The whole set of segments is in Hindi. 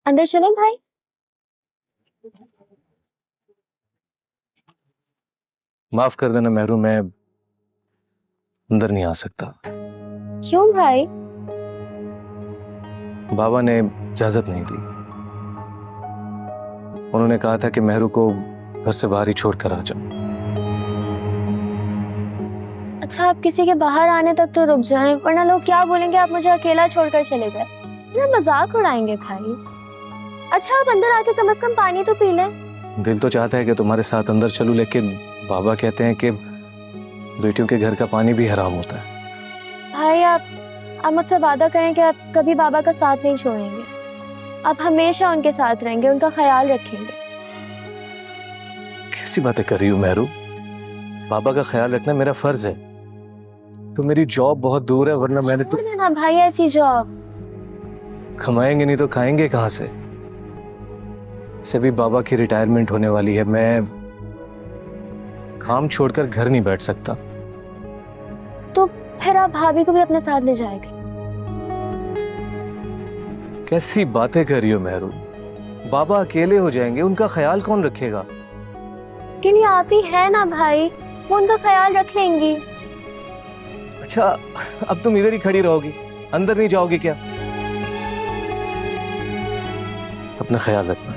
अंदर चलें भाई। माफ कर देना मेहरू, मैं अंदर नहीं आ सकता। क्यों भाई? बाबा ने इजाजत नहीं दी। उन्होंने कहा था कि मेहरू को घर से बाहर ही छोड़कर आ जाओ। अच्छा, आप किसी के बाहर आने तक तो रुक जाएं, वरना लोग क्या बोलेंगे आप मुझे अकेला छोड़कर चले गए। मेरा मजाक उड़ाएंगे भाई। अच्छा, आप अंदर आके कम से कम पानी तो पी लें। दिल तो चाहता है कि तुम्हारे साथ अंदर चलूं, लेकिन बाबा कहते हैं कि बेटियों के घर का पानी भी हराम होता है। भाई आप मुझसे वादा करें कि आप कभी बाबा का साथ नहीं छोड़ेंगे। आप हमेशा उनके साथ रहेंगे, उनका ख्याल रखेंगे। कैसी बातें कर रही हो मेहरू? बाबा का ख्याल रखना मेरा फर्ज है। तो मेरी जॉब बहुत दूर है, वरना मैंने तो छोड़ देना भाई ऐसी जॉब। कमाएंगे नहीं तो खाएंगे कहां से? से भी बाबा की रिटायरमेंट होने वाली है। मैं काम छोड़कर घर नहीं बैठ सकता। तो फिर आप भाभी को भी अपने साथ ले जाएंगे? कैसी बातें कर रही हो मेहरू? बाबा अकेले हो जाएंगे, उनका ख्याल कौन रखेगा? लेकिन ये आप ही है ना भाई, वो उनका ख्याल रख लेंगी। अच्छा, अब तुम इधर ही खड़ी रहोगी, अंदर नहीं जाओगी क्या? अपना ख्याल रखना।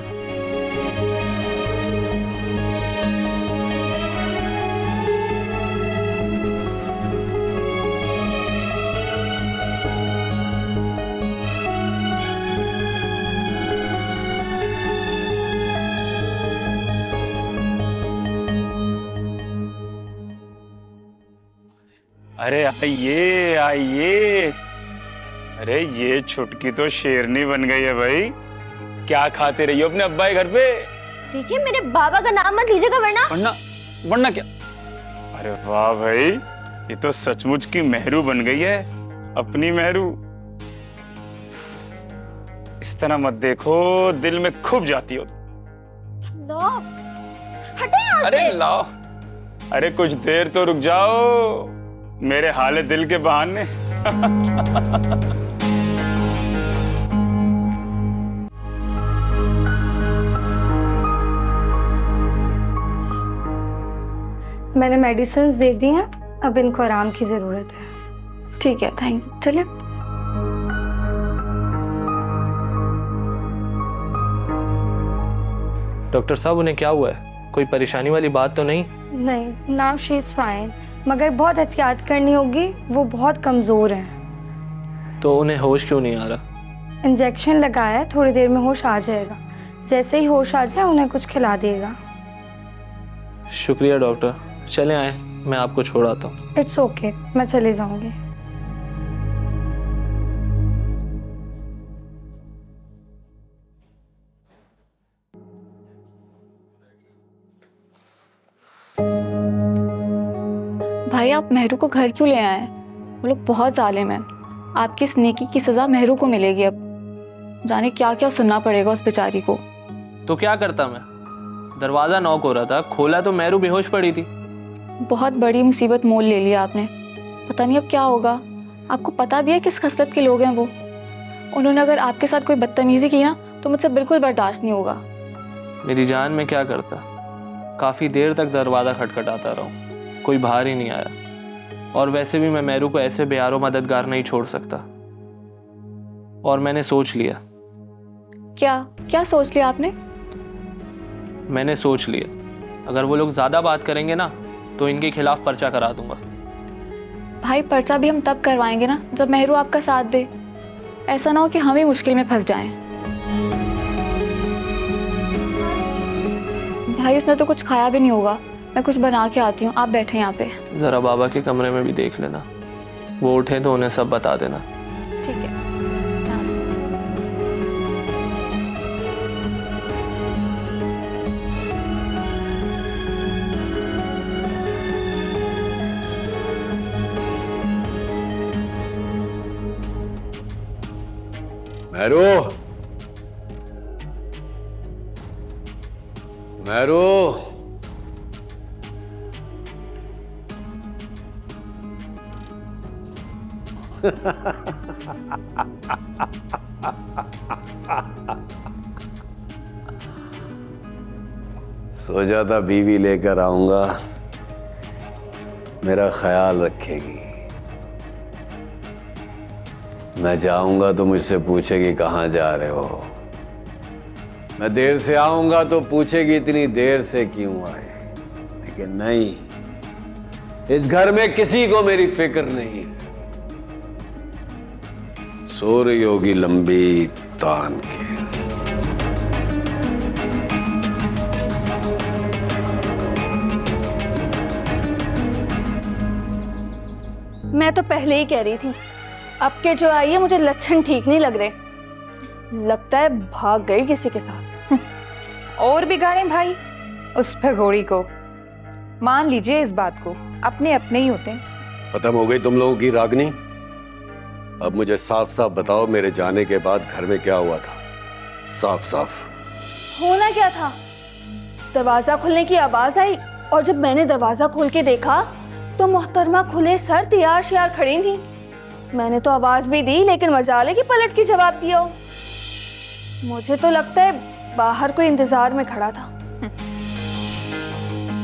अरे आइए आइए। अरे ये छुटकी तो शेरनी बन गई है भाई। क्या खाते रही हो अपने अब्बा के घर पे? देखिए, मेरे बाबा का नाम मत लीजिएगा वरना। वरना वरना क्या? अरे वाह भाई, ये तो सचमुच की मेहरू बन गई है, अपनी मेहरू। इस तरह मत देखो, दिल में खूब जाती हो। लो, हटे यहाँ अरे से। लाओ, अरे कुछ देर तो रुक जाओ मेरे हाले दिल के बहाने। मैंने मेडिसिन दे दी हैं, अब इनको आराम की ज़रूरत है। ठीक है, थैंक यू। चलिए। डॉक्टर साहब, उन्हें क्या हुआ है? कोई परेशानी वाली बात तो नहीं? नहीं, नाउ शी इज़ फाइन, मगर बहुत एहतियात करनी होगी, वो बहुत कमज़ोर हैं। तो उन्हें होश क्यों नहीं आ रहा? इंजेक्शन लगाया है, थोड़ी देर में होश आ जाएगा। जैसे ही होश आ जाए उन्हें कुछ खिला देगा। शुक्रिया डॉक्टर, चले आए, मैं आपको छोड़ आता हूँ। इट्स ओके, मैं चली जाऊँगी। भाई, आप मेहरू को घर क्यों ले आए हैं? वो लोग बहुत जालिम हैं। आपकी इस नेकी की सज़ा मेहरू को मिलेगी। अब जाने क्या क्या सुनना पड़ेगा उस बेचारी को। तो क्या करता मैं? दरवाज़ा नॉक हो रहा था, खोला तो मेहरू बेहोश पड़ी थी। बहुत बड़ी मुसीबत मोल ले लिया आपने। पता नहीं अब क्या होगा। आपको पता भी है किस खसलत के लोग हैं वो। उन्होंने अगर आपके साथ कोई बदतमीज़ी की ना, तो मुझसे बिल्कुल बर्दाश्त नहीं होगा। मेरी जान में क्या करता? काफ़ी देर तक दरवाज़ा खटखटाता रहा, कोई बाहर ही नहीं आया। और वैसे भी मैं मेहरू को ऐसे बेयारो मददगार नहीं छोड़ सकता। और मैंने सोच लिया। क्या क्या सोच लिया आपने? मैंने सोच लिया, अगर वो लोग ज़्यादा बात करेंगे ना, तो इनके खिलाफ पर्चा करा दूंगा। भाई, पर्चा भी हम तब करवाएंगे ना जब मेहरू आपका साथ दे। ऐसा ना हो कि हम ही मुश्किल में फंस जाएं। भाई, उसने तो कुछ खाया भी नहीं होगा। मैं कुछ बना के आती हूँ, आप बैठे यहाँ पे। ज़रा बाबा के कमरे में भी देख लेना, वो उठे तो उन्हें सब बता देना। ठीक है। मेहरू, मेहरू, सोचा था बीवी लेकर आऊंगा, मेरा ख्याल रखेगी। मैं जाऊंगा तो मुझसे पूछेगी कहाँ जा रहे हो। मैं देर से आऊंगा तो पूछेगी इतनी देर से क्यों आए। लेकिन नहीं, इस घर में किसी को मेरी फिक्र नहीं। सो रही होगी लंबी तान के। मैं तो पहले ही कह रही थी, अब के जो आई है मुझे लक्षण ठीक नहीं लग रहे। लगता है भाग गई किसी के साथ। और बिगाड़े भाई उस भगोड़ी को। मान लीजिए इस बात को, अपने अपने ही होते हैं। खत्म हो गई तुम लोगों की रागनी। अब मुझे साफ साफ बताओ, मेरे जाने के बाद घर में क्या हुआ था? साफ साफ। होना क्या था? दरवाजा खुलने की आवाज आई और जब मैंने दरवाजा खोल के देखा तो मोहतरमा खुले सर तैयार श्यार खड़ी थी। मैंने तो आवाज भी दी लेकिन मजाले की पलट के जवाब दिया। मुझे तो लगता है बाहर कोई इंतजार में खड़ा था।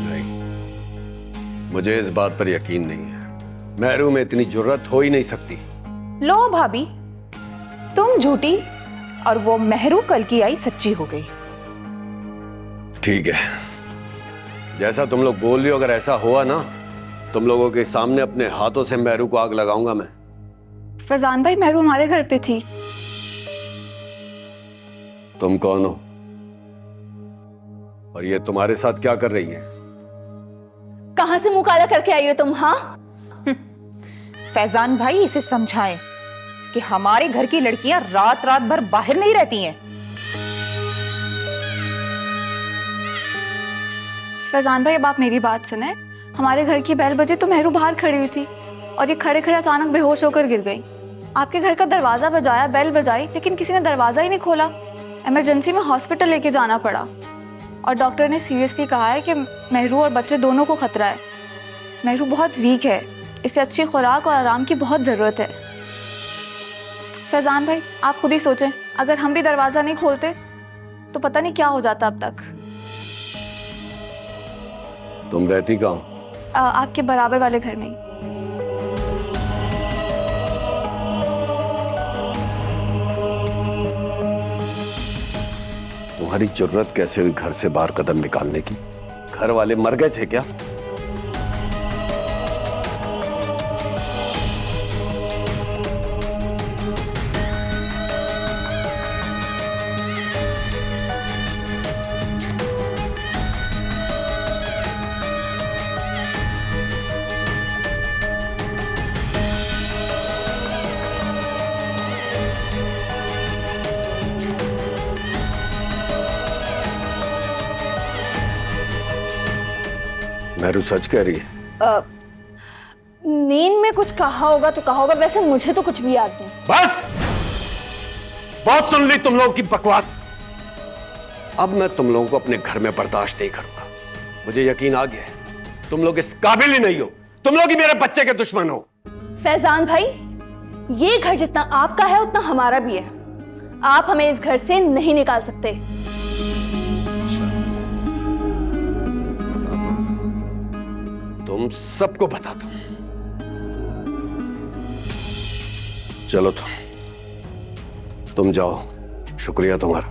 नहीं, मुझे इस बात पर यकीन नहीं है। मेहरू में इतनी जुर्रत हो ही नहीं सकती। लो भाभी, तुम झूठी और वो मेहरू कल की आई सच्ची हो गई। ठीक है, जैसा तुम लोग बोल रही हो, अगर ऐसा हुआ ना, तुम लोगों के सामने अपने हाथों से मेहरू को आग लगाऊंगा मैं। फैजान भाई, मेहरू हमारे घर पे थी। तुम कौन हो और ये तुम्हारे साथ क्या कर रही है? कहां से मुंह काला करके आई हो तुम? हाँ, फैजान भाई इसे समझाएं कि हमारे घर की लड़कियां रात रात भर बाहर नहीं रहती हैं। फैजान भाई, अब आप मेरी बात सुने। हमारे घर की बेल बजी तो मेहरू बाहर खड़ी हुई थी और ये खड़े खड़े अचानक बेहोश होकर गिर गई। आपके घर का दरवाजा बजाया, बेल बजाई, लेकिन किसी ने दरवाजा ही नहीं खोला। इमरजेंसी में हॉस्पिटल लेके जाना पड़ा और डॉक्टर ने सीरियसली कहा है कि मेहरू और बच्चे दोनों को खतरा है। मेहरू बहुत वीक है, इसे अच्छी खुराक और आराम की बहुत ज़रूरत है। फैजान भाई, आप खुद ही सोचें, अगर हम भी दरवाज़ा नहीं खोलते तो पता नहीं क्या हो जाता अब तक। तुम रहती कहाँ? आपके बराबर वाले घर में ही। तुम्हारी जरूरत कैसे हुई घर से बाहर कदम निकालने की? घर वाले मर गए थे क्या? मेहरू सच कह रही है? नींद में कुछ कहा होगा तो कहा होगा, वैसे मुझे तो कुछ भी याद नहीं। बस, बहुत सुन ली तुम लोगों की बकवास। अब मैं तुम लोगों को अपने घर में बर्दाश्त नहीं करूंगा। मुझे यकीन आ गया है, तुम लोग इस काबिल ही नहीं हो। तुम लोग ही मेरे बच्चे के दुश्मन हो। फैजान भाई, ये घर जितना आपका है उतना हमारा भी है। आप हमें इस घर से नहीं निकाल सकते। तुम सबको बताता हूं। चलो तुम जाओ, शुक्रिया तुम्हारा।